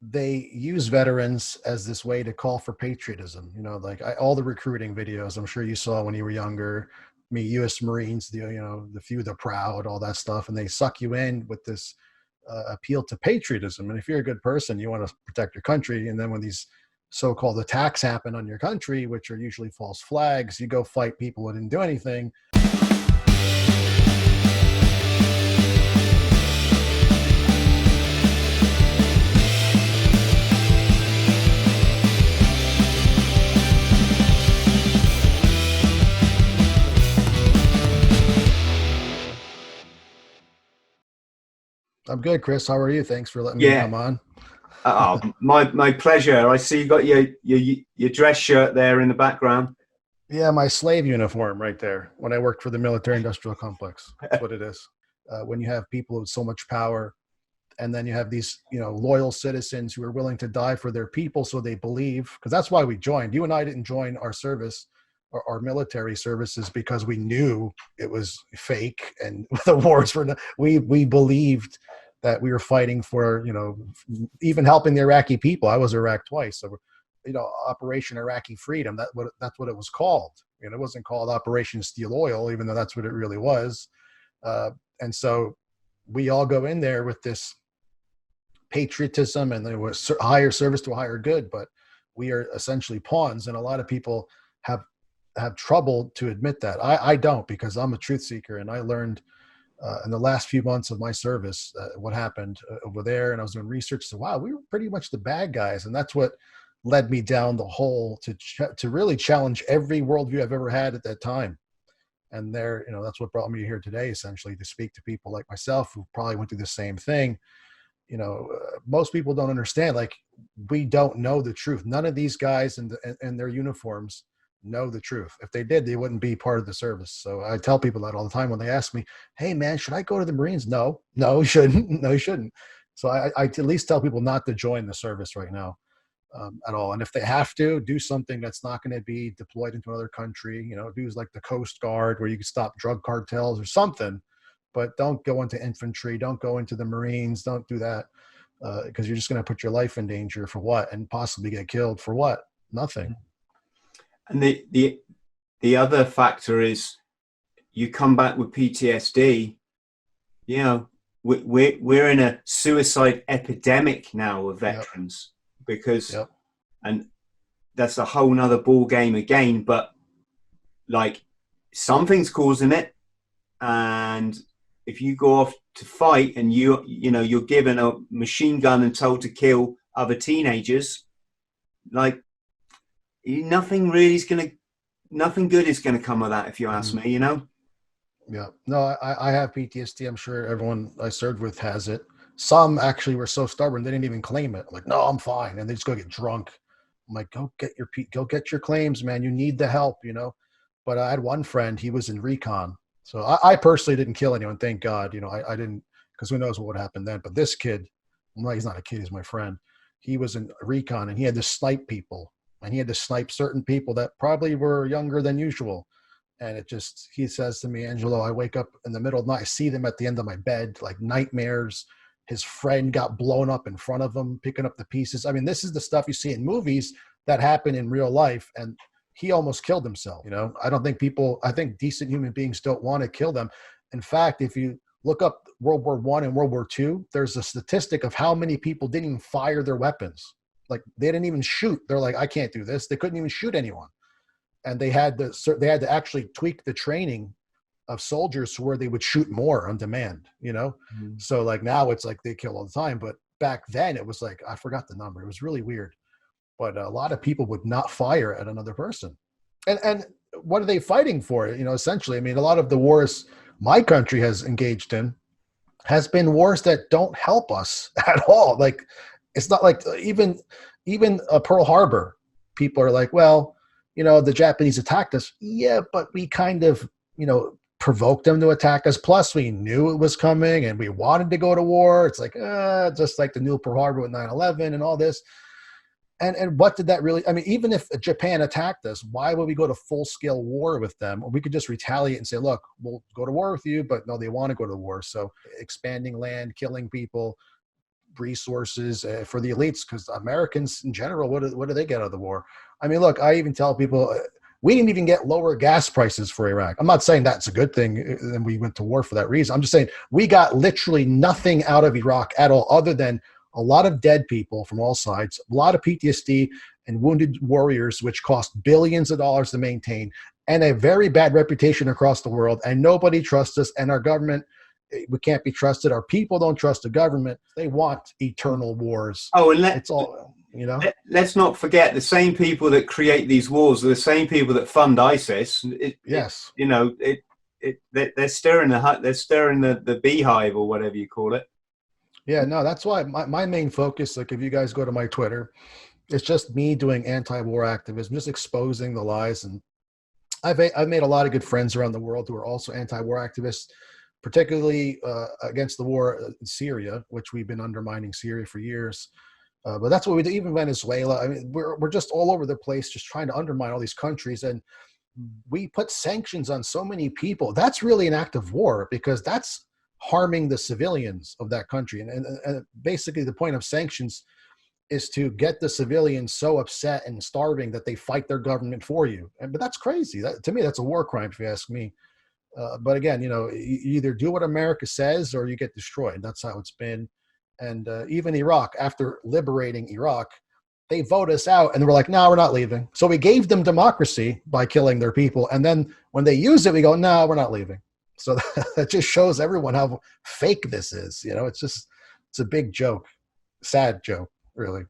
they use veterans as this way to call for patriotism. Like all the recruiting videos I'm sure you saw when you were younger, me, U.S. Marines, the few, the proud, all that stuff, and they suck you in with this appeal to patriotism. And if you're a good person, you want to protect your country. And then when these so-called attacks happen on your country, which are usually false flags, you go fight people who didn't do anything. I'm good, Chris. How are you? Thanks for letting me come on. Oh, my pleasure. I see you got your dress shirt there in the background. Yeah, my slave uniform right there. When I worked for the military-industrial complex, that's what it is. When you have people with so much power, and then you have these, loyal citizens who are willing to die for their people, so they believe. Because that's why we joined. You and I didn't join our service, our military services, because we knew it was fake and the wars were. We believed that we were fighting for, even helping the Iraqi people. I was Iraq twice. So, Operation Iraqi Freedom, that's what it was called. It wasn't called Operation Steel Oil, even though that's what it really was. And so we all go in there with this patriotism, and there was higher service to a higher good, but we are essentially pawns. And a lot of people have trouble to admit that. I don't, because I'm a truth seeker, and I learned in the last few months of my service, what happened over there. And I was doing research. So, wow, we were pretty much the bad guys. And that's what led me down the hole to really challenge every worldview I've ever had at that time. And that's what brought me here today, essentially, to speak to people like myself who probably went through the same thing. Most people don't understand, like, we don't know the truth. None of these guys in their uniforms know the truth. If they did, they wouldn't be part of the service. So I tell people that all the time when they ask me, hey man, should I go to the Marines? No, you shouldn't. No, you shouldn't. So I at least tell people not to join the service right now at all. And if they have to, do something that's not going to be deployed into another country, do like the Coast Guard, where you can stop drug cartels or something, but don't go into infantry. Don't go into the Marines. Don't do that because you're just going to put your life in danger for what? And possibly get killed for what? Nothing. And the other factor is, you come back with PTSD. We're in a suicide epidemic now of veterans. Yep. Because, and that's a whole nother ball game again. But like, something's causing it, and if you go off to fight and you're given a machine gun and told to kill other teenagers, like, nothing good is going to come of that, if you ask me. Yeah, no, I have PTSD. I'm sure everyone I served with has it. Some actually were so stubborn they didn't even claim it. Like, no, I'm fine, and they just go get drunk. I'm like, go get your claims, man. You need the help, But I had one friend. He was in recon, so I personally didn't kill anyone, thank God. I didn't, because who knows what would happen then. But this kid, well, he's not a kid, he's my friend. He was in recon, and he had to snipe people. And he had to snipe certain people that probably were younger than usual. And he says to me, Angelo, I wake up in the middle of the night, I see them at the end of my bed, like nightmares. His friend got blown up in front of him, picking up the pieces. I mean, this is the stuff you see in movies that happen in real life. And he almost killed himself. I think decent human beings don't want to kill them. In fact, if you look up World War I and World War II, there's a statistic of how many people didn't even fire their weapons. Like, they didn't even shoot. They're like, I can't do this. They couldn't even shoot anyone. And they had to actually tweak the training of soldiers to where they would shoot more on demand, Mm-hmm. So like now it's like they kill all the time. But back then it was like, I forgot the number. It was really weird. But a lot of people would not fire at another person. And what are they fighting for? Essentially, I mean, a lot of the wars my country has engaged in has been wars that don't help us at all. Like, it's not like even Pearl Harbor, people are like, well, the Japanese attacked us. Yeah, but we kind of, provoked them to attack us. Plus, we knew it was coming and we wanted to go to war. It's like, just like the new Pearl Harbor with 9/11 and all this. And what did that really, I mean, even if Japan attacked us, why would we go to full-scale war with them? Or we could just retaliate and say, look, we'll go to war with you, but no, they want to go to war. So expanding land, killing people, cheap resources for the elites, because Americans in general, what do they get out of the war? I mean, look, I even tell people, we didn't even get lower gas prices for Iraq. I'm not saying that's a good thing, and we went to war for that reason. I'm just saying we got literally nothing out of Iraq at all, other than a lot of dead people from all sides, a lot of PTSD and wounded warriors, which cost billions of dollars to maintain, and a very bad reputation across the world. And nobody trusts us, and our government, we can't be trusted. Our people don't trust the government. They want eternal wars. Oh, and it's all, you know. Let's not forget, the same people that create these wars are the same people that fund ISIS. Yes. They're stirring the beehive, or whatever you call it. Yeah, no, that's why my main focus, like if you guys go to my Twitter, it's just me doing anti-war activism, just exposing the lies. And I've made a lot of good friends around the world who are also anti-war activists, particularly against the war in Syria, which we've been undermining Syria for years. But that's what we do. Even Venezuela. I mean, we're just all over the place, just trying to undermine all these countries. And we put sanctions on so many people. That's really an act of war, because that's harming the civilians of that country. And basically the point of sanctions is to get the civilians so upset and starving that they fight their government for you. But that's crazy. To me, that's a war crime, if you ask me. But again, you either do what America says or you get destroyed. That's how it's been. And even Iraq, after liberating Iraq, they vote us out and we're like, no, we're not leaving. So we gave them democracy by killing their people. And then when they use it, we go, no, we're not leaving. So that just shows everyone how fake this is. It's a big joke, sad joke, really.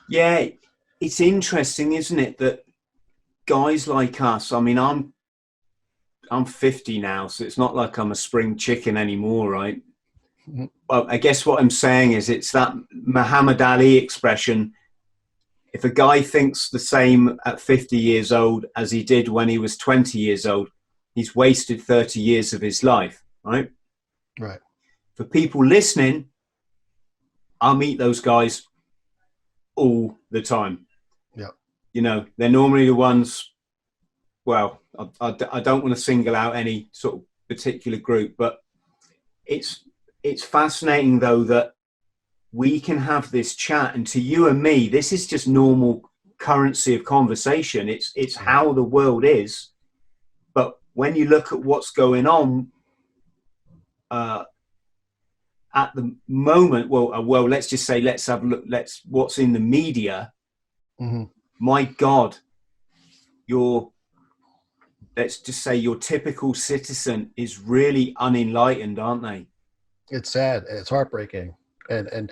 Yeah, it's interesting, isn't it, that guys like us, I mean, I'm 50 now, so it's not like I'm a spring chicken anymore, right? Mm-hmm. Well, I guess what I'm saying is it's that Muhammad Ali expression. If a guy thinks the same at 50 years old as he did when he was 20 years old, he's wasted 30 years of his life, right? Right. For people listening, I meet those guys all the time. Yeah. They're normally the ones, well, I don't want to single out any sort of particular group, but it's fascinating, though, that we can have this chat, and to you and me, this is just normal currency of conversation. It's how the world is. But when you look at what's going on at the moment, well, let's just say, let's have a look. What's in the media. Mm-hmm. My God, let's just say your typical citizen is really unenlightened, aren't they? It's sad. It's heartbreaking. And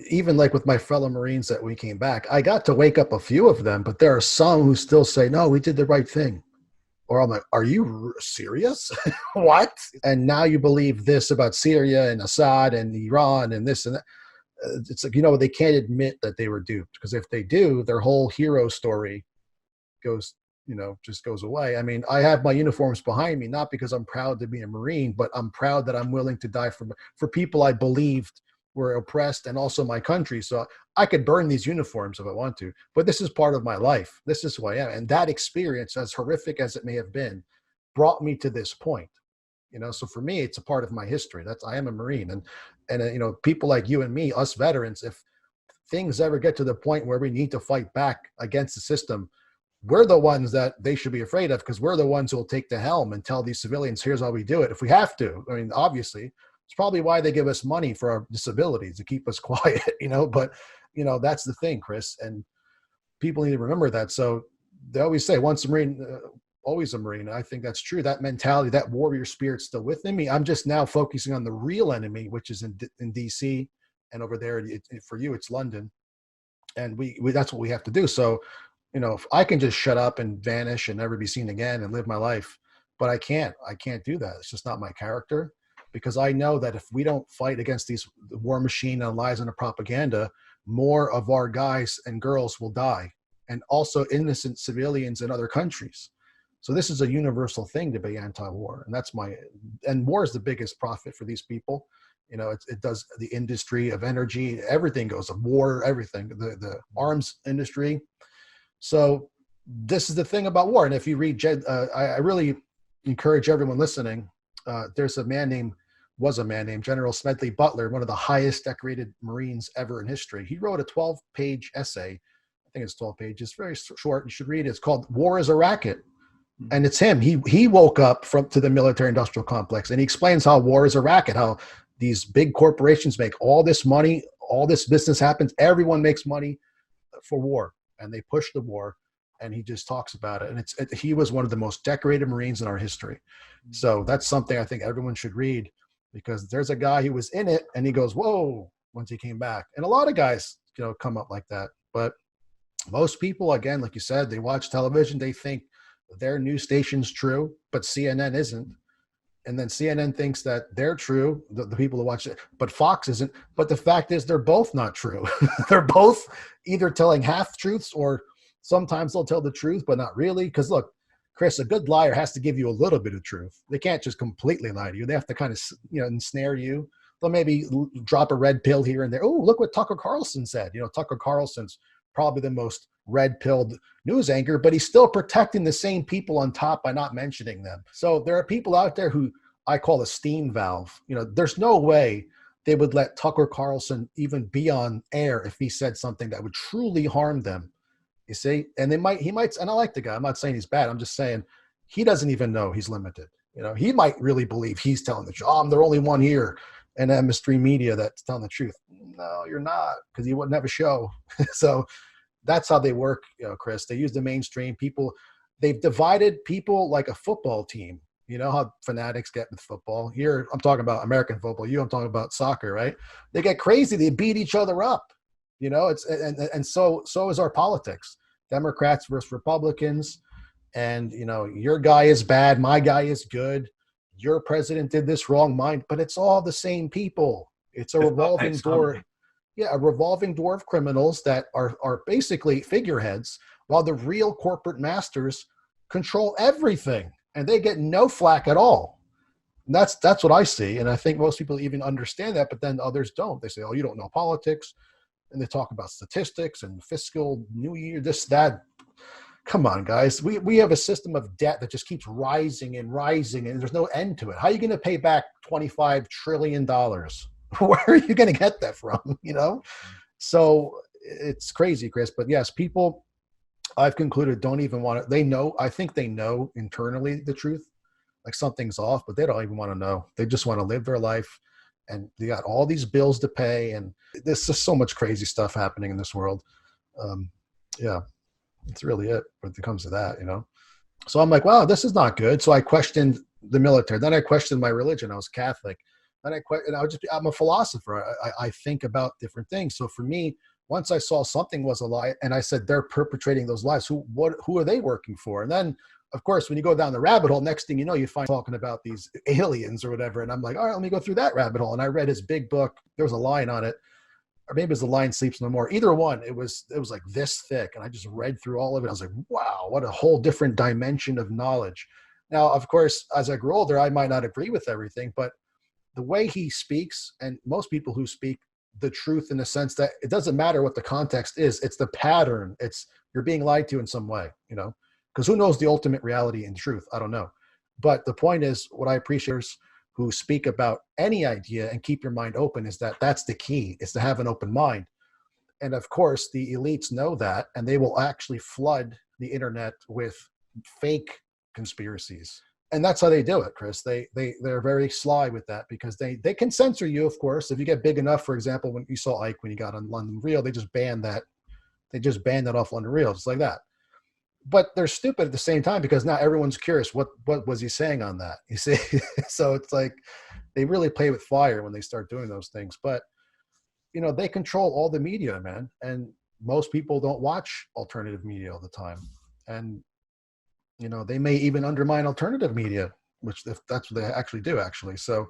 even like with my fellow Marines that we came back, I got to wake up a few of them, but there are some who still say, no, we did the right thing. Or I'm like, are you serious? What? And now you believe this about Syria and Assad and Iran and this and that. It's like, they can't admit that they were duped, because if they do, their whole hero story just goes away. I mean, I have my uniforms behind me, not because I'm proud to be a Marine, but I'm proud that I'm willing to die for people I believed were oppressed, and also my country. So I could burn these uniforms if I want to, but this is part of my life. This is who I am. And that experience, as horrific as it may have been, brought me to this point. So for me, it's a part of my history. I am a Marine. And people like you and me, us veterans, if things ever get to the point where we need to fight back against the system, we're the ones that they should be afraid of, because we're the ones who will take the helm and tell these civilians, here's how we do it, if we have to. I mean, obviously, it's probably why they give us money for our disabilities, to keep us quiet, but that's the thing, Chris, and people need to remember that. So they always say, once a Marine, always a Marine. I think that's true. That mentality, that warrior spirit's still within me. I'm just now focusing on the real enemy, which is in DC, and over there, for you, it's London. And we that's what we have to do. So, if I can just shut up and vanish and never be seen again and live my life, but I can't do that. It's just not my character, because I know that if we don't fight against the war machine and lies and the propaganda, more of our guys and girls will die, and also innocent civilians in other countries. So this is a universal thing to be anti-war. And war is the biggest profit for these people. It does the industry of energy, everything goes of war, everything, the arms industry. So this is the thing about war. And if you read I really encourage everyone listening. There's a man named was a man named General Smedley Butler, one of the highest decorated Marines ever in history. He wrote a 12-page essay. I think it's 12 pages, very short. You should read it. It's called War is a Racket. And it's him. He woke up to the military industrial complex, and he explains how war is a racket, how these big corporations make all this money, all this business happens, everyone makes money for war, and they push the war, and he just talks about it. And he was one of the most decorated Marines in our history. So that's something I think everyone should read, because there's a guy who was in it and he goes, whoa, once he came back. And a lot of guys, come up like that. But most people, again, like you said, they watch television, they think their news station's true, but CNN isn't. And then CNN thinks that they're true, the people who watch it, but Fox isn't. But the fact is, they're both not true. They're both either telling half truths, or sometimes they'll tell the truth, but not really. Because look, Chris, a good liar has to give you a little bit of truth. They can't just completely lie to you. They have to kind of, ensnare you. They'll maybe drop a red pill here and there. Oh, look what Tucker Carlson said. Tucker Carlson's probably the most red-pilled news anchor, but he's still protecting the same people on top by not mentioning them. So there are people out there who I call a steam valve. There's no way they would let Tucker Carlson even be on air if he said something that would truly harm them. You see? And he might, and I like the guy. I'm not saying he's bad. I'm just saying he doesn't even know he's limited. He might really believe he's telling the truth. I'm the only one here in MS3 Media that's telling the truth. No, you're not, because you wouldn't have a show. So that's how they work, Chris. They use the mainstream people. They've divided people like a football team. You know how fanatics get with football. Here, I'm talking about American football. I'm talking about soccer, right? They get crazy. They beat each other up. And so is our politics. Democrats versus Republicans. And, your guy is bad. My guy is good. Your president did this wrong. Mine. But it's all the same people. It's a revolving door. Yeah, a revolving door of criminals that are basically figureheads, while the real corporate masters control everything, and they get no flack at all. And that's what I see, and I think most people even understand that, but then others don't. They say, "Oh, you don't know politics," and they talk about statistics and fiscal New Year, this, that. Come on, guys. We have a system of debt that just keeps rising and rising, and there's no end to it. How are you going to pay back $25 trillion? Where are you going to get that from? So it's crazy, Chris. But yes, people, I've concluded, don't even want to. They know. I think they know internally the truth, like something's off, but they don't even want to know. They just want to live their life, and they got all these bills to pay, and there's just so much crazy stuff happening in this world. Yeah, that's really it when it comes to that, So I'm like, wow, this is not good. So I questioned the military. Then I questioned my religion. I was Catholic. And I'm a philosopher. I think about different things. So for me, once I saw something was a lie, and I said, they're perpetrating those lies, who are they working for? And then, of course, when you go down the rabbit hole, next thing you know, you find talking about these aliens or whatever. And I'm like, all right, let me go through that rabbit hole. And I read his big book. There was a line on it. Or maybe it was The Lion Sleeps No More. Either one, it was like this thick. And I just read through all of it. I was like, wow, what a whole different dimension of knowledge. Now, of course, as I grew older, I might not agree with everything, but the way he speaks, and most people who speak the truth in the sense that it doesn't matter what the context is, it's the pattern. It's you're being lied to in some way, because who knows the ultimate reality and truth? I don't know. But the point is, what I appreciate is who speak about any idea and keep your mind open is that's the key, is to have an open mind. And of course, the elites know that, and they will actually flood the internet with fake conspiracies. And that's how they do it, Chris. They're very sly with that, because they can censor you, of course. If you get big enough, for example, when you saw Ike when he got on London Real, they just banned that. They just banned that off London Real, just like that. But they're stupid at the same time, because now everyone's curious, what was he saying on that? You see? So it's like they really play with fire when they start doing those things. But, they control all the media, man. And most people don't watch alternative media all the time. And they may even undermine alternative media, which if that's what they actually do, actually. So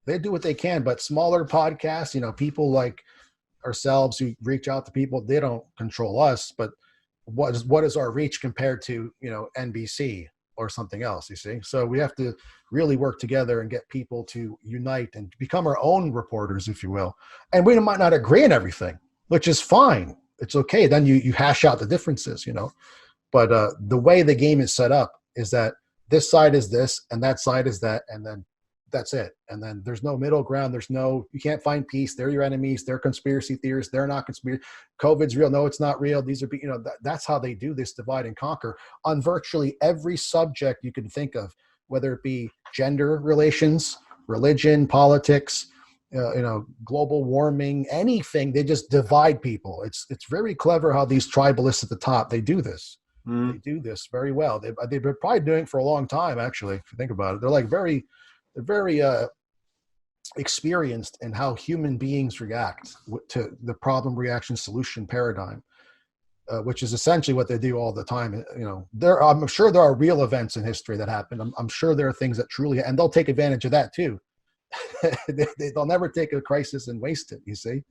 they do what they can, but smaller podcasts, people like ourselves who reach out to people, they don't control us, but what is our reach compared to, NBC or something else, you see? So we have to really work together and get people to unite and become our own reporters, if you will. And we might not agree on everything, which is fine. It's okay. Then you hash out the differences, But the way the game is set up is that this side is this and that side is that, and then that's it. And then there's no middle ground. You can't find peace. They're your enemies. They're conspiracy theorists. They're not conspiracy. COVID's real. No, it's not real. These are, that's how they do this divide and conquer on virtually every subject you can think of, whether it be gender relations, religion, politics, global warming, anything. They just divide people. It's very clever how these tribalists at the top, they do this. They do this very well. They've been probably doing it for a long time, actually, if you think about it. They're very experienced in how human beings react to the problem, reaction, solution paradigm, which is essentially what they do all the time. I'm sure there are real events in history that happen. I'm sure there are things that truly, and they'll take advantage of that too. They'll never take a crisis and waste it, you see.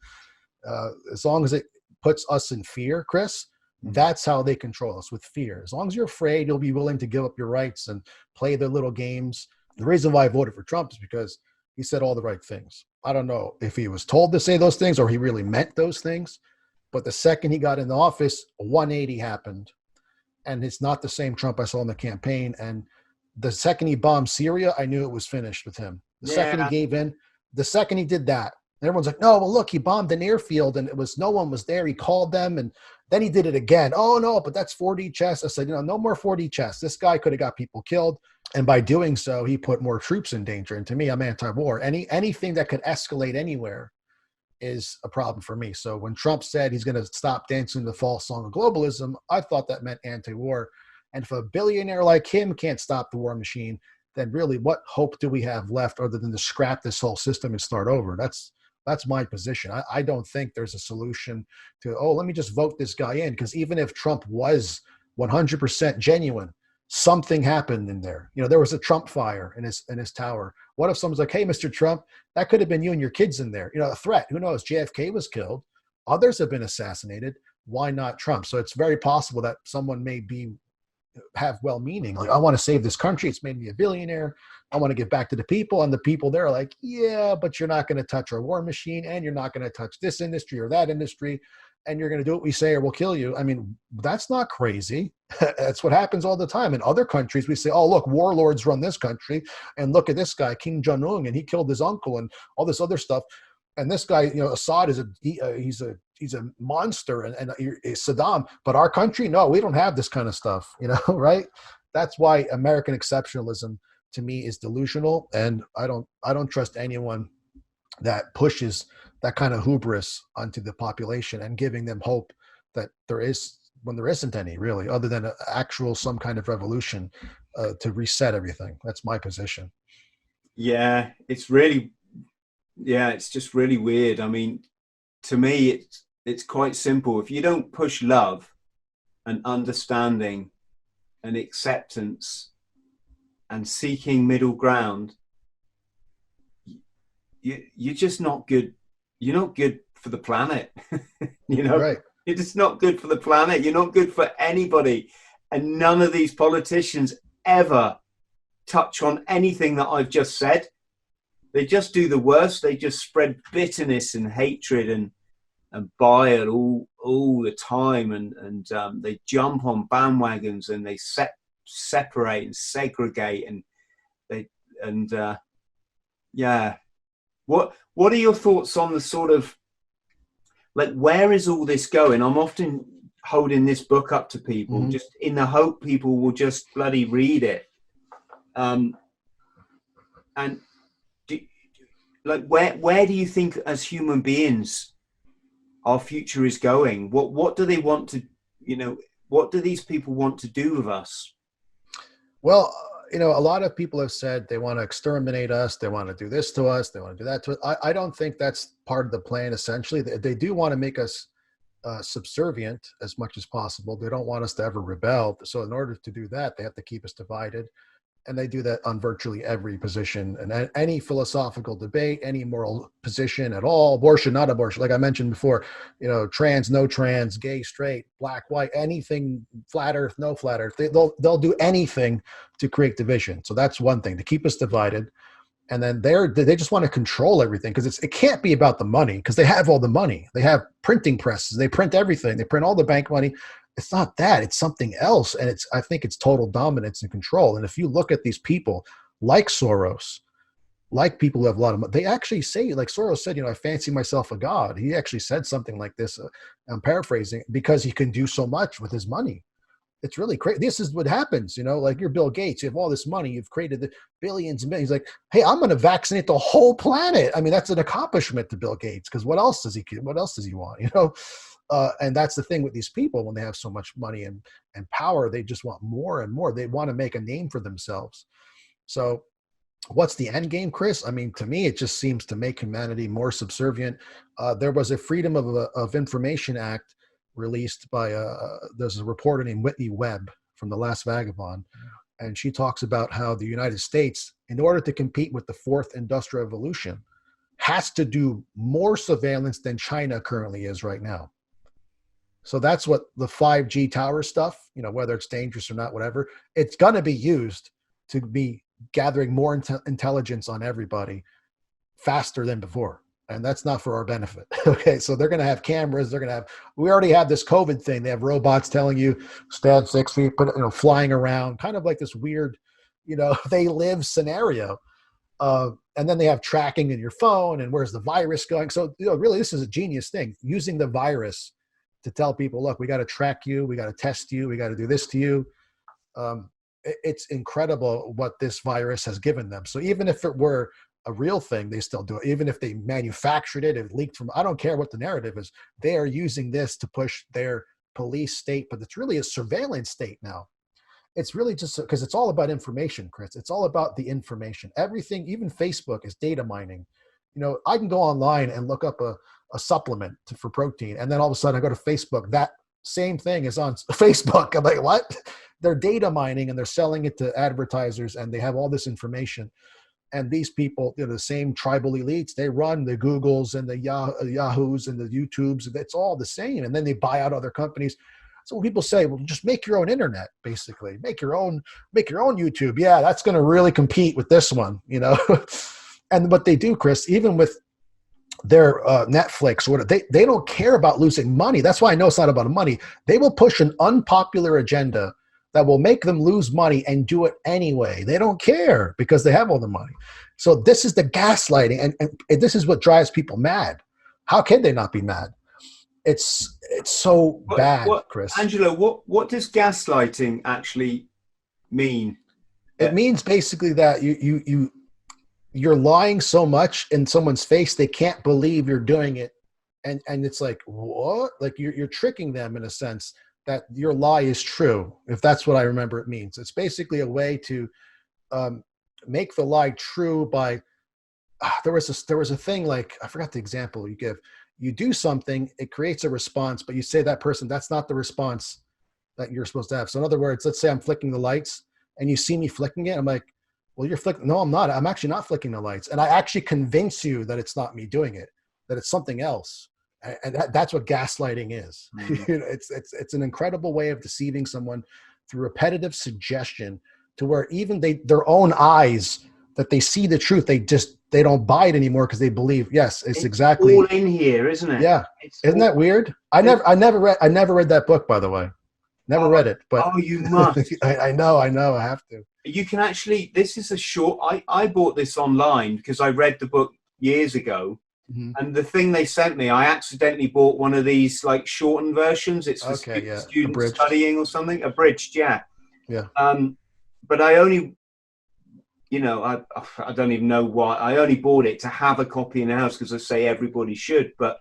As long as it puts us in fear, Chris, that's how they control us, with fear. As long as you're afraid, you'll be willing to give up your rights and play their little games. The reason why I voted for Trump is because he said all the right things. I don't know if he was told to say those things or he really meant those things, but the second he got in the office, a 180 happened. And it's not the same Trump I saw in the campaign. And the second he bombed Syria, I knew it was finished with him. The second he gave in, the second he did that, and everyone's like, no, well, look, he bombed an airfield and no one was there. He called them and then he did it again. Oh, no, but that's 4D chess. I said, no more 4D chess. This guy could have got people killed. And by doing so, he put more troops in danger. And to me, I'm anti-war. Anything that could escalate anywhere is a problem for me. So when Trump said he's going to stop dancing the false song of globalism, I thought that meant anti-war. And if a billionaire like him can't stop the war machine, then really what hope do we have left other than to scrap this whole system and start over? That's my position. I don't think there's a solution to, let me just vote this guy in. Because even if Trump was 100% genuine, something happened in there. There was a Trump fire in his tower. What if someone's like, hey, Mr. Trump, that could have been you and your kids in there. A threat. Who knows? JFK was killed. Others have been assassinated. Why not Trump? So it's very possible that someone may have well-meaning. Like, I want to save this country. It's made me a billionaire. I want to give back to the people. And the people there are like, yeah, but you're not going to touch our war machine, and you're not going to touch this industry or that industry, and you're going to do what we say or we'll kill you. I mean, that's not crazy. That's what happens all the time. In other countries, we say, oh, look, warlords run this country, and look at this guy, Kim Jong-un, and he killed his uncle and all this other stuff. And this guy, Assad is he's a monster, and Saddam. But our country, no, we don't have this kind of stuff, right? That's why American exceptionalism to me is delusional, and I don't trust anyone that pushes that kind of hubris onto the population and giving them hope that there is, when there isn't any really, other than some kind of revolution to reset everything. That's my position. Yeah, it's just really weird. I mean, to me, it's quite simple. If you don't push love and understanding and acceptance and seeking middle ground, you're just not good. You're not good for the planet. Right. You're just not good for the planet. You're not good for anybody. And none of these politicians ever touch on anything that I've just said. They just do the worst. They just spread bitterness and hatred and bile all the time. And they jump on bandwagons and they separate and segregate. What are your thoughts on the sort of, like, where is all this going? I'm often holding this book up to people just in the hope people will just bloody read it. And where do you think as human beings our future is going? What do they want to, what do these people want to do with us? Well, a lot of people have said they want to exterminate us. They want to do this to us. They want to do that to us. I don't think that's part of the plan, essentially. They do want to make us subservient as much as possible. They don't want us to ever rebel. So in order to do that, they have to keep us divided. And they do that on virtually every position and any philosophical debate, any moral position at all, abortion, not abortion. Like I mentioned before, trans, no trans, gay, straight, black, white, anything, flat earth, no flat earth. They'll do anything to create division. So that's one thing, to keep us divided. And then they just want to control everything, because it can't be about the money, because they have all the money. They have printing presses. They print everything. They print all the bank money. It's not that, it's something else. And I think it's total dominance and control. And if you look at these people like Soros, like people who have a lot of money. They actually say, like Soros said, I fancy myself a god. He actually said something like this. I'm paraphrasing, because he can do so much with his money. It's really crazy. This is what happens, like you're Bill Gates. You have all this money. You've created the billions and millions. Like, hey, I'm going to vaccinate the whole planet. I mean, that's an accomplishment to Bill Gates, because what else does he want? And that's the thing with these people. When they have so much money and power, they just want more and more. They want to make a name for themselves. So what's the end game, Chris? I mean, to me, it just seems to make humanity more subservient. There was a Freedom of Information Act released by there's a reporter named Whitney Webb from The Last Vagabond, and she talks about how the United States, in order to compete with the fourth industrial revolution, has to do more surveillance than China currently is right now. So that's what the 5G tower stuff, whether it's dangerous or not, whatever, it's going to be used to be gathering more intelligence on everybody faster than before. And that's not for our benefit. Okay. So they're going to have cameras. We already have this COVID thing. They have robots telling you stand 6 feet, flying around, kind of like this weird, they live scenario. And then they have tracking in your phone and where's the virus going. So, really, this is a genius thing, using the virus to tell people, look, we got to track you. We got to test you. We got to do this to you. It's incredible what this virus has given them. So even if it were a real thing, they still do it. Even if they manufactured it, it leaked from, I don't care what the narrative is. They are using this to push their police state, but it's really a surveillance state now. It's really just because it's all about information, Chris. It's all about the information. Everything, even Facebook, is data mining. I can go online and look up a supplement for protein, and then all of a sudden I go to Facebook. That same thing is on Facebook. I'm like, what? They're data mining and they're selling it to advertisers, and they have all this information. And these people, the same tribal elites, they run the Googles and the Yahoos and the YouTubes. It's all the same. And then they buy out other companies. So when people say, well, just make your own internet, basically. Make your own YouTube. Yeah, that's going to really compete with this one, And what they do, Chris, even with their Netflix, or they don't care about losing money. That's why I know it's not about money. They will push an unpopular agenda that will make them lose money and do it anyway. They don't care because they have all the money. So this is the gaslighting, and this is what drives people mad. How can they not be mad? It's so bad, Chris. Angelo, what does gaslighting actually mean? It means basically that you're lying so much in someone's face they can't believe you're doing it, and it's like, what? Like you're tricking them in a sense that your lie is true, if that's what I remember it means. It's basically a way to make the lie true by, there was a thing, like, I forgot the example you give. You do something, it creates a response, but you say that person, that's not the response that you're supposed to have. So in other words, let's say I'm flicking the lights and you see me flicking it. I'm like, well, you're flicking. No, I'm not. I'm actually not flicking the lights. And I actually convince you that it's not me doing it, that it's something else. And that's what gaslighting is. Mm-hmm. It's an incredible way of deceiving someone through repetitive suggestion, to where even their own eyes, that they see the truth, they don't buy it anymore because they believe, yes, it's exactly all in here, isn't it? Yeah. Isn't that weird? I never read that book, by the way. Never read it, but you must. I know, I have to. You can actually, this is a short, I bought this online because I read the book years ago. Mm-hmm. And the thing they sent me, I accidentally bought one of these like shortened versions. It's for students studying or something, abridged, yeah. But I only, I don't even know why. I only bought it to have a copy in the house because I say everybody should. But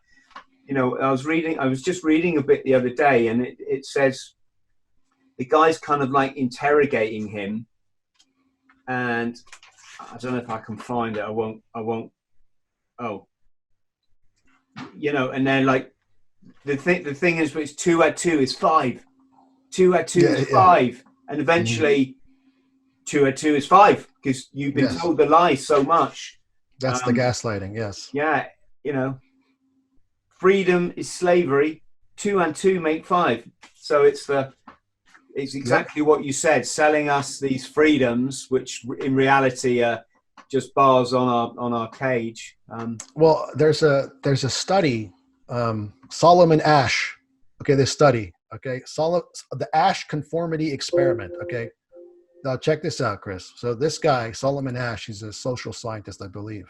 I was just reading a bit the other day, and it says the guy's kind of like interrogating him, and I don't know if I can find it. I won't. Oh. And then like the thing is, it's 2 + 2 is 5. 2 + 2 is 5, and eventually 2 + 2 is 5 because you've been told the lie so much. That's the gaslighting. Yes. Yeah. Freedom is slavery. 2 + 2 make 5. So it's exactly what you said, selling us these freedoms, which in reality are just bars on our cage. Well, there's a study, Solomon Asch. Okay, this study. Okay, the Asch conformity experiment. Okay, Now check this out, Chris. So this guy, Solomon Ash, he's a social scientist, I believe.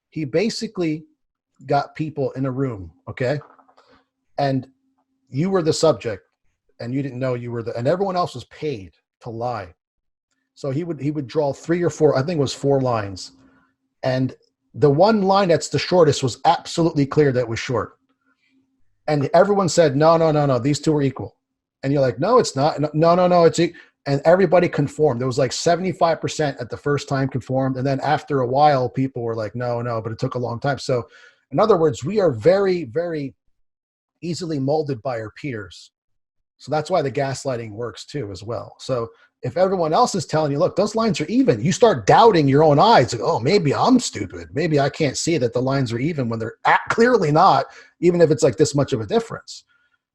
He basically got people in a room, okay? And you were the subject and you didn't know you were and everyone else was paid to lie. So he would draw 3 or 4, I think it was 4 lines. And the one line that's the shortest was absolutely clear that it was short. And everyone said, no, these two are equal. And you're like, no, it's not. No, it's equal. And everybody conformed. There was like 75% at the first time conformed. And then after a while, people were like, no, but it took a long time. So in other words, we are very, very easily molded by our peers. So that's why the gaslighting works too, as well. So if everyone else is telling you, look, those lines are even, you start doubting your own eyes. Like, oh, maybe I'm stupid. Maybe I can't see that the lines are even when they're clearly not, even if it's like this much of a difference.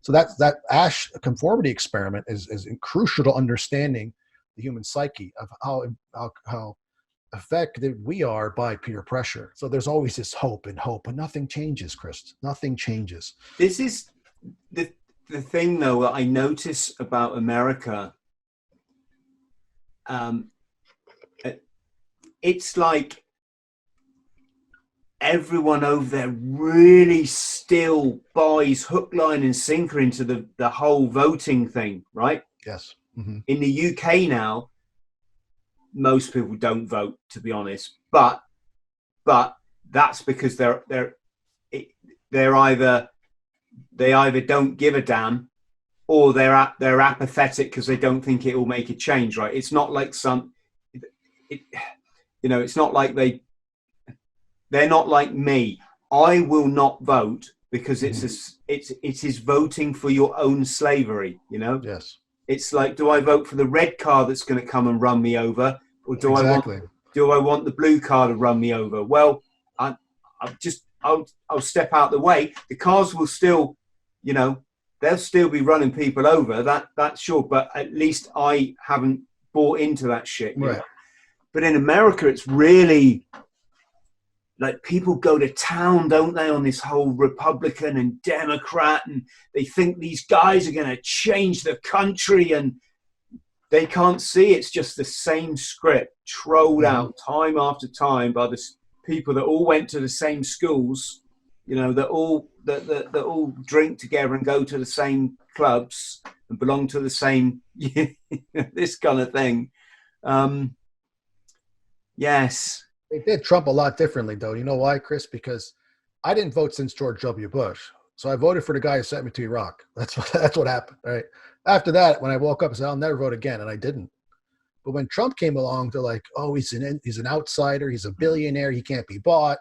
So that Ash conformity experiment is crucial to understanding the human psyche of how affected we are by peer pressure. So there's always this hope, and nothing changes, Chris. Nothing changes. This is the thing, though, that I notice about America. It's like everyone over there really still buys hook, line, and sinker into the whole voting thing, right? Yes. Mm-hmm. In the UK now, most people don't vote, to be honest, but that's because they either don't give a damn, or they're apathetic because they don't think it will make a change, right? It's not like it's not like they're not like me. I will not vote because it is voting for your own slavery, you know? Yes. It's like, do I vote for the red car that's going to come and run me over, or do I want the blue car to run me over? Well, I'll step out the way. The cars will still, they'll still be running people over. That's sure, but at least I haven't bought into that shit. Right. But in America, it's really like people go to town, don't they, on this whole Republican and Democrat, and they think these guys are going to change the country, and they can't see it's just the same script trolled out time after time by the people that all went to the same schools, that all drink together and go to the same clubs and belong to the same this kind of thing. Yes. They did Trump a lot differently, though. You know why, Chris? Because I didn't vote since George W. Bush. So I voted for the guy who sent me to Iraq. That's what happened, right? After that, when I woke up, I said, I'll never vote again, and I didn't. But when Trump came along, they're like, oh, he's an outsider. He's a billionaire. He can't be bought.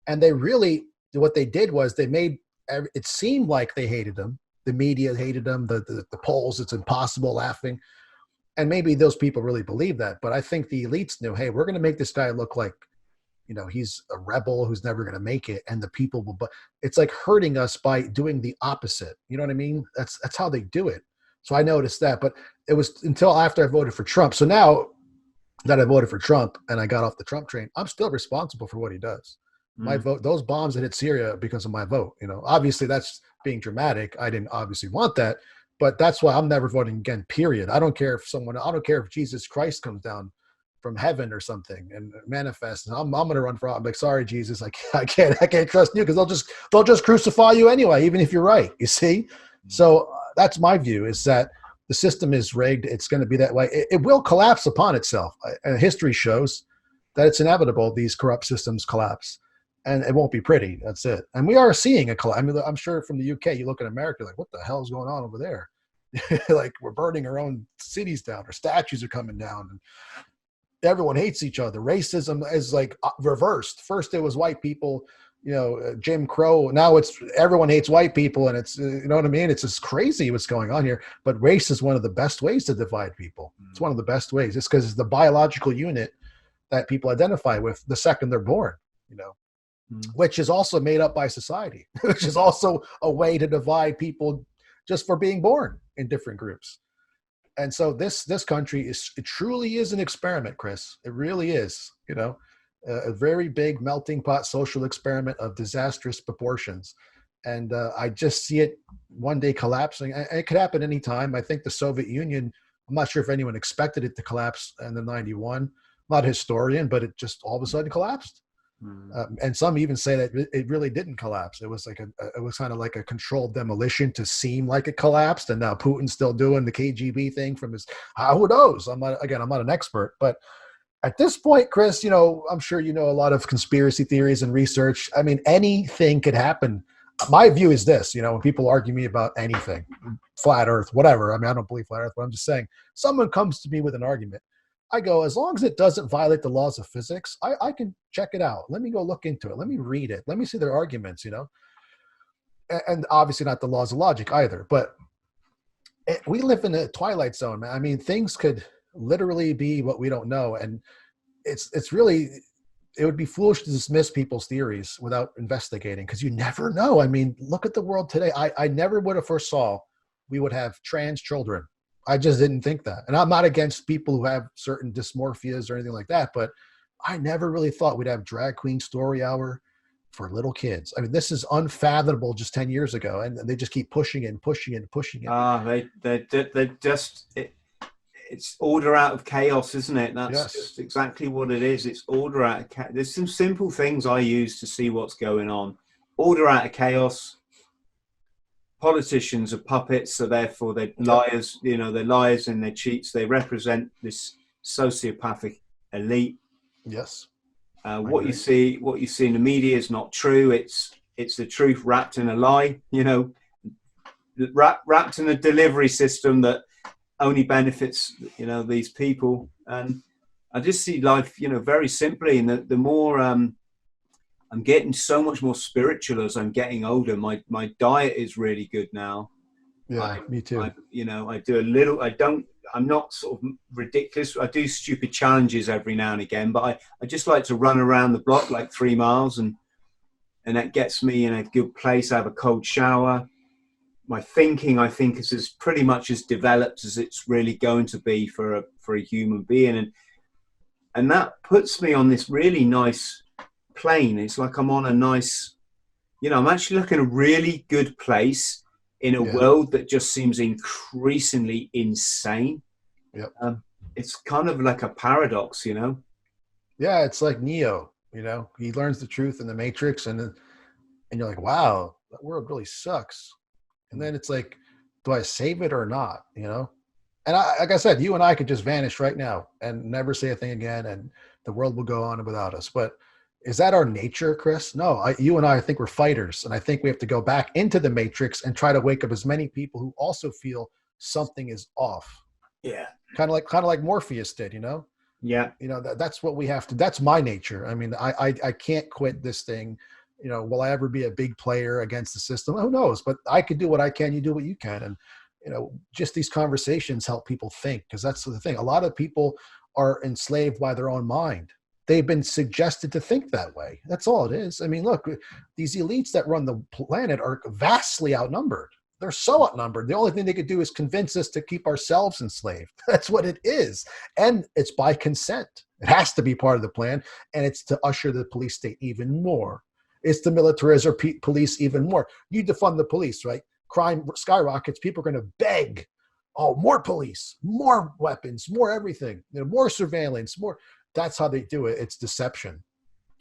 And they really, what they did was they made it seem like they hated him. The media hated him. The polls, it's impossible, laughing. And maybe those people really believe that. But I think the elites knew, hey, we're going to make this guy look like, he's a rebel who's never going to make it. And the people will, but it's like hurting us by doing the opposite. You know what I mean? That's how they do it. So I noticed that, but it was until after I voted for Trump. So now that I voted for Trump and I got off the Trump train, I'm still responsible for what he does. My vote, those bombs that hit Syria because of my vote, obviously that's being dramatic. I didn't obviously want that, but that's why I'm never voting again, period. I don't care if Jesus Christ comes down from heaven or something and manifests. And I'm going to run for, I'm like, sorry, Jesus, I can't trust you because they'll just crucify you anyway, even if you're right. You see? So that's my view, is that the system is rigged. It's going to be that way. It will collapse upon itself. And history shows that it's inevitable. These corrupt systems collapse, and it won't be pretty. That's it. And we are seeing a collapse. I mean, I'm sure from the UK, you look at America, like, what the hell is going on over there? Like, we're burning our own cities down. Our statues are coming down. And everyone hates each other. Racism is like reversed. First, it was white people, Jim Crow. Now it's everyone hates white people, and it's, you know what I mean? It's just crazy what's going on here. But race is one of the best ways to divide people. It's one of the best ways. It's because it's the biological unit that people identify with the second they're born, which is also made up by society, which is also a way to divide people just for being born in different groups. And so this country it truly is an experiment, Chris. It really is, a very big melting pot social experiment of disastrous proportions. And I just see it one day collapsing. It could happen anytime. I think the Soviet Union I'm not sure if anyone expected it to collapse in the 91. I'm not a historian, but it just all of a sudden collapsed. And some even say that it really didn't collapse. It was it was kind of like a controlled demolition to seem like it collapsed. And now Putin's still doing the KGB thing from his, who knows? I'm not an expert, but at this point, Chris, I'm sure you know a lot of conspiracy theories and research. I mean, anything could happen. My view is this, when people argue me about anything, flat earth, whatever. I mean, I don't believe flat earth, but I'm just saying, someone comes to me with an argument. I go, as long as it doesn't violate the laws of physics, I can check it out. Let me go look into it. Let me read it. Let me see their arguments, and obviously not the laws of logic either, but we live in a twilight zone, man. I mean, things could literally be what we don't know. And it's really, it would be foolish to dismiss people's theories without investigating, because you never know. I mean, look at the world today. I never would have foresaw we would have trans children. I just didn't think that. And I'm not against people who have certain dysmorphias or anything like that, but I never really thought we'd have drag queen story hour for little kids. I mean, this is unfathomable just 10 years ago, and they just keep pushing it and pushing it and pushing it. They're just, it's order out of chaos, isn't it? That's just exactly what it is. It's order out of chaos. There's some simple things I use to see what's going on. Order out of chaos. Politicians are puppets, so therefore they're liars. They're liars and they're cheats. They represent this sociopathic elite. Yes. What you see in the media is not true. It's the truth wrapped in a lie. Wrapped in a delivery system that only benefits these people. And I just see life very simply. And the more I'm getting so much more spiritual as I'm getting older. My diet is really good now. Yeah, me too. I do a little. I'm not sort of ridiculous. I do stupid challenges every now and again, but I just like to run around the block like 3 miles, and that gets me in a good place. I have a cold shower. My thinking, I think, is as pretty much as developed as it's really going to be for a human being, and that puts me on this really nice plane. It's like I'm on a nice, I'm actually like in a really good place in a world that just seems increasingly insane. Yep. It's kind of like a paradox, Yeah, it's like Neo. He learns the truth in the Matrix, and you're like, wow, that world really sucks. And then it's like, do I save it or not? And like I said, you and I could just vanish right now and never say a thing again, and the world will go on without us. But is that our nature, Chris? No, you and I think we're fighters, and I think we have to go back into the Matrix and try to wake up as many people who also feel something is off. Yeah, kind of like Morpheus did, Yeah, that's what we have to. That's my nature. I mean, I can't quit this thing. Will I ever be a big player against the system? Who knows? But I could do what I can. You do what you can, and just these conversations help people think, because that's the thing. A lot of people are enslaved by their own mind. They've been suggested to think that way. That's all it is. I mean, look, these elites that run the planet are vastly outnumbered. They're so outnumbered. The only thing they could do is convince us to keep ourselves enslaved. That's what it is. And it's by consent. It has to be part of the plan. And it's to usher the police state even more. It's to militarize our police even more. You defund the police, right? Crime skyrockets. People are going to beg, more police, more weapons, more everything, more surveillance, more. That's how they do it. It's deception.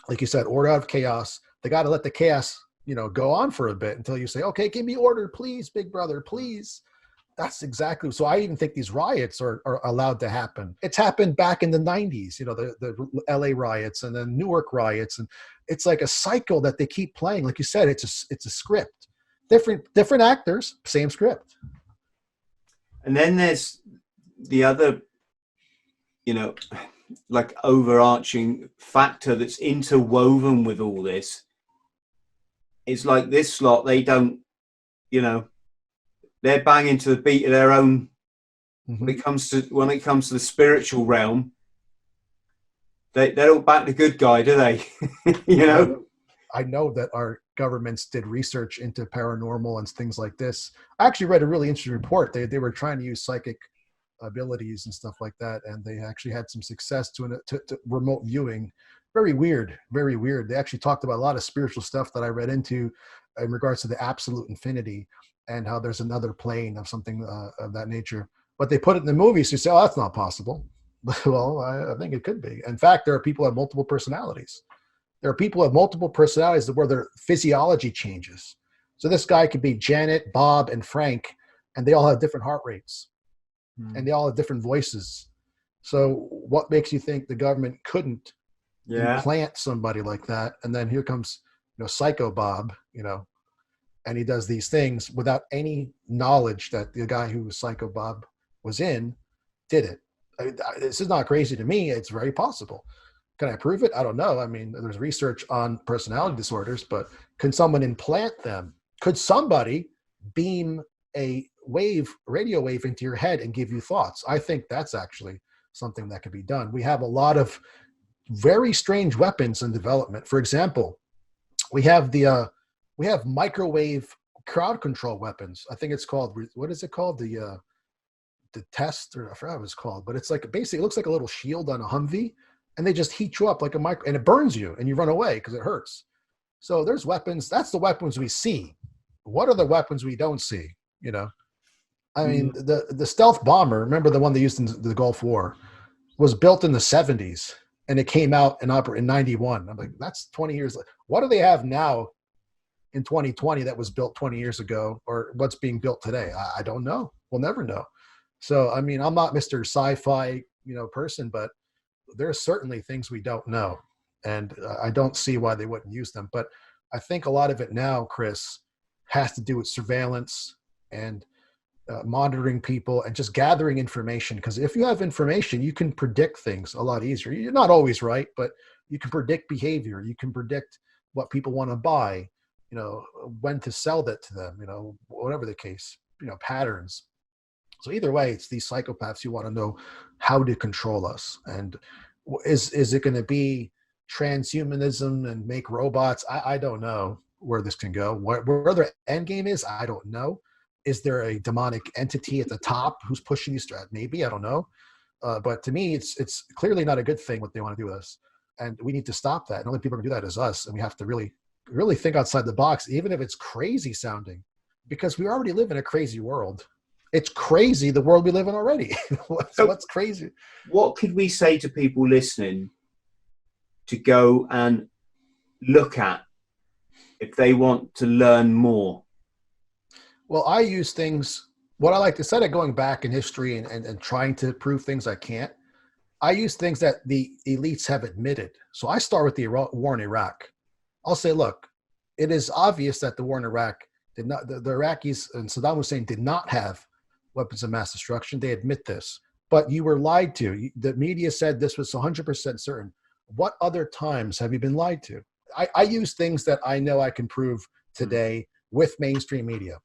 Like you said, order out of chaos. They got to let the chaos, go on for a bit until you say, okay, give me order, please, big brother, please. That's exactly. So I even think these riots are allowed to happen. It's happened back in the 90s, the LA riots and the Newark riots. And it's like a cycle that they keep playing. Like you said, it's a script, different actors, same script. And then there's the other, like overarching factor that's interwoven with all this. It's like this lot, they don't, they're banging to the beat of their own. When it comes to the spiritual realm, they don't back the good guy, do they? I know that our governments did research into paranormal and things like this. I actually read a really interesting report. They were trying to use psychic abilities and stuff like that, and they actually had some success to remote viewing. Very weird. They actually talked about a lot of spiritual stuff that I read into in regards to the absolute infinity and how there's another plane of something of that nature. But they put it in the movies. So you say, oh, that's not possible. Well, I think it could be. In fact, there are people who have multiple personalities. There are people who have multiple personalities where their physiology changes. So this guy could be Janet, Bob, and Frank, and they all have different heart rates, and they all have different voices. So what makes you think the government couldn't implant somebody like that? And then here comes, Psycho Bob, and he does these things without any knowledge that the guy who was Psycho Bob was in did it. I mean, this is not crazy to me. It's very possible. Can I prove it? I don't know. I mean, there's research on personality disorders, but can someone implant them? Could somebody beam a radio wave into your head and give you thoughts? I think that's actually something that could be done. We have a lot of very strange weapons in development. For example, we have microwave crowd control weapons. I think it's called, what is it called? The test, or I forgot what it's called, but it's like, basically it looks like a little shield on a Humvee, and they just heat you up like a micro, and it burns you and you run away because it hurts. So there's weapons. That's the weapons we see. What are the weapons we don't see? I mean, the stealth bomber, remember the one they used in the Gulf War, was built in the 70s, and it came out and operated in 91. I'm like, that's 20 years. What do they have now in 2020 that was built 20 years ago, or what's being built today? I don't know. We'll never know. So, I mean, I'm not Mr. Sci-Fi, person, but there's certainly things we don't know. And I don't see why they wouldn't use them. But I think a lot of it now, Chris, has to do with surveillance and monitoring people and just gathering information. Because if you have information, you can predict things a lot easier. You're not always right, but you can predict behavior. You can predict what people want to buy, when to sell that to them, whatever the case, patterns. So either way, it's these psychopaths who want to know how to control us. And is it going to be transhumanism and make robots? I don't know where this can go. Where their end game is, I don't know. Is there a demonic entity at the top who's pushing these? Maybe, I don't know. But to me, it's clearly not a good thing what they want to do with us. And we need to stop that. And only people who can do that is us. And we have to really, really think outside the box, even if it's crazy sounding, because we already live in a crazy world. It's crazy, the world we live in already. What's crazy? What could we say to people listening to go and look at if they want to learn more? Well, I use things, what I like to, instead of going back in history and trying to prove things I can't, I use things that the elites have admitted. So I start with the war in Iraq. I'll say, look, it is obvious that the war in Iraq did not, the Iraqis and Saddam Hussein did not have weapons of mass destruction. They admit this, but you were lied to. The media said this was 100% certain. What other times have you been lied to? I use things that I know I can prove today with mainstream media.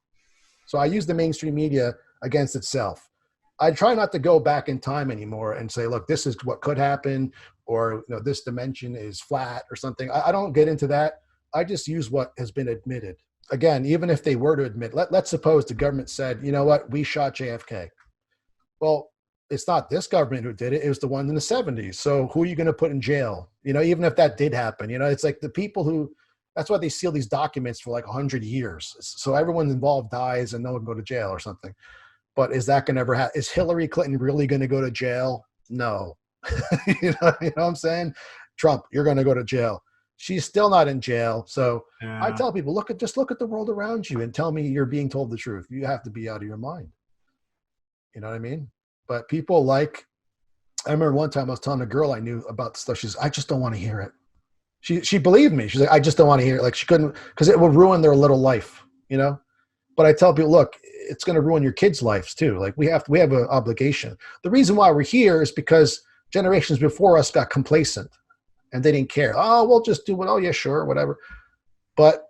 So I use the mainstream media against itself. I try not to go back in time anymore and say, look, this is what could happen, or this dimension is flat or something. I don't get into that. I just use what has been admitted. Again, even if they were to admit, let's suppose the government said, you know what, we shot JFK. Well, it's not this government who did it. It was the one in the 70s. So who are you going to put in jail? Even if that did happen, it's like the people who, that's why they seal these documents for like 100 years. So everyone involved dies and no one can go to jail or something. But is that going to ever happen? Is Hillary Clinton really going to go to jail? No. you know what I'm saying? Trump, you're going to go to jail. She's still not in jail. So I tell people, just look at the world around you and tell me you're being told the truth. You have to be out of your mind. You know what I mean? But people I remember one time I was telling a girl I knew about the stuff. She's, I just don't want to hear it. She believed me. She's like, I just don't want to hear it. Like she couldn't, because it would ruin their little life, But I tell people, look, it's going to ruin your kids' lives too. Like we have an obligation. The reason why we're here is because generations before us got complacent and they didn't care. Oh, we'll just do it. Oh yeah, sure, whatever. But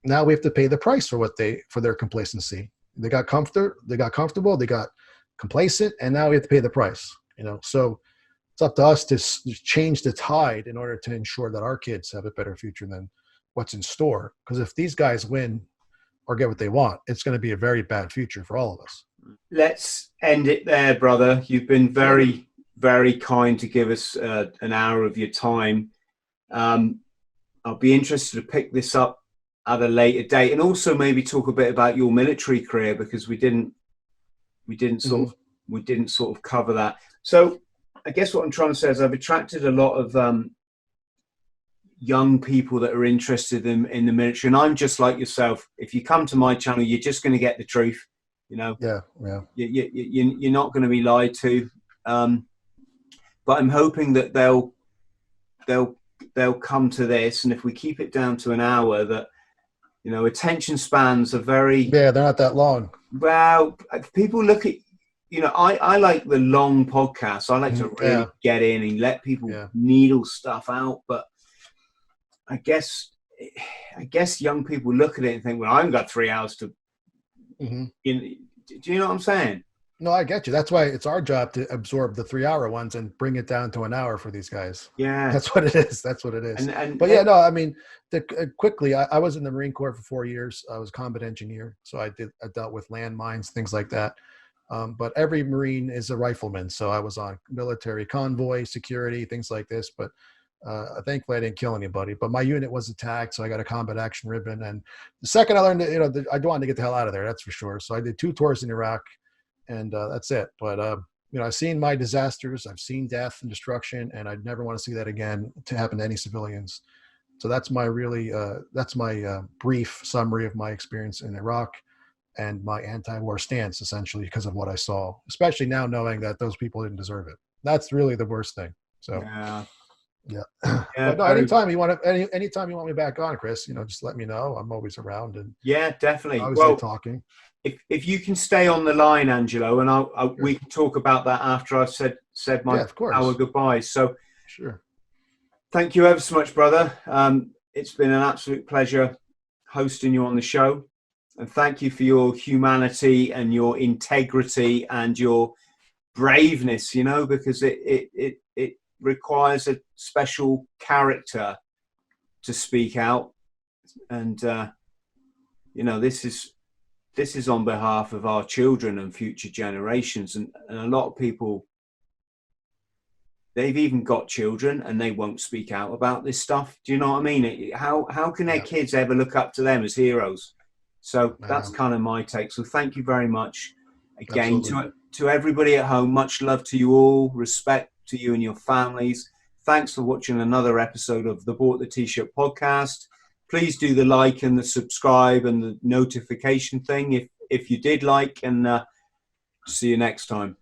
now we have to pay the price for their complacency. They got comfortable, they got complacent, and now we have to pay the price. So it's up to us to change the tide in order to ensure that our kids have a better future than what's in store. Because if these guys win or get what they want, it's going to be a very bad future for all of us. Let's end it there, brother. You've been very, very kind to give us an hour of your time. I'll be interested to pick this up at a later date, and also maybe talk a bit about your military career, because we didn't sort of we didn't sort of cover that. So I guess what I'm trying to say is I've attracted a lot of young people that are interested in the military, and I'm just like yourself. If you come to my channel, you're just going to get the truth. Yeah. You're not going to be lied to. But I'm hoping that they'll come to this, and if we keep it down to an hour, that attention spans are very they're not that long. Well, people look at I like the long podcasts. I like to really get in and let people needle stuff out, but I guess young people look at it and think, well, I haven't got 3 hours to. Do you know what I'm saying? No, I get you. That's why it's our job to absorb the 3-hour ones and bring it down to an hour for these guys. Yeah, that's what it is. That's what it is. But no, I mean, quickly, I was in the Marine Corps for 4 years. I was combat engineer, so I dealt with landmines, things like that. But every Marine is a rifleman, so I was on military convoy, security, things like this. But thankfully, I didn't kill anybody. But my unit was attacked, so I got a combat action ribbon. And the second I learned, I wanted to get the hell out of there. That's for sure. So I did 2 tours in Iraq. And that's it. But, I've seen my disasters. I've seen death and destruction, and I'd never want to see that again to happen to any civilians. So that's my brief summary of my experience in Iraq and my anti-war stance, essentially, because of what I saw, especially now knowing that those people didn't deserve it. That's really the worst thing. So, yeah. But no, anytime you want me back on, Chris, just let me know. I'm always around. And yeah, definitely. Obviously talking. If you can stay on the line, Angelo, and we can talk about that after I've said my hour goodbyes. So, sure. Thank you ever so much, brother. It's been an absolute pleasure hosting you on the show, and thank you for your humanity and your integrity and your braveness. Because it requires a special character to speak out, and this is on behalf of our children and future generations. And a lot of people, they've even got children and they won't speak out about this stuff. Do you know what I mean? How can their kids ever look up to them as heroes? So that's kind of my take. So thank you very much again to everybody at home. Much love to you all. Respect to you and your families. Thanks for watching another episode of the Bought the T-Shirt podcast. Please do the like and the subscribe and the notification thing if you did like, and see you next time.